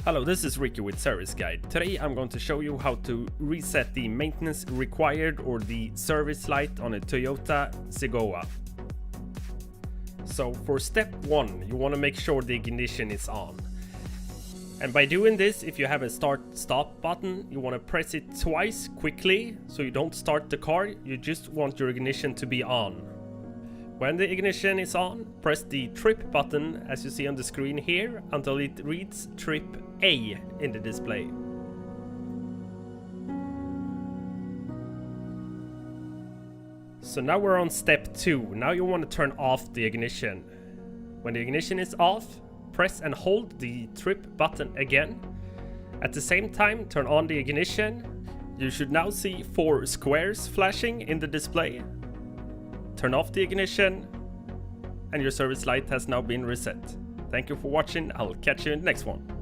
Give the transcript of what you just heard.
Hello, this is Ricky with Service Guide. Today I'm going to show you how to reset the maintenance required or the service light on a Toyota Sequoia. So for step 1, you want to make sure the ignition is on. And by doing this, if you have a start-stop button, you want to press it twice quickly so you don't start the car, you just want your ignition to be on. When the ignition is on, press the trip button as you see on the screen here until it reads trip A in the display. So now we're on step 2. Now you want to turn off the ignition. When the ignition is off, press and hold the trip button again. At the same time, turn on the ignition. You should now see 4 squares flashing in the display. Turn off the ignition, and your service light has now been reset. Thank you for watching. I'll catch you in the next one.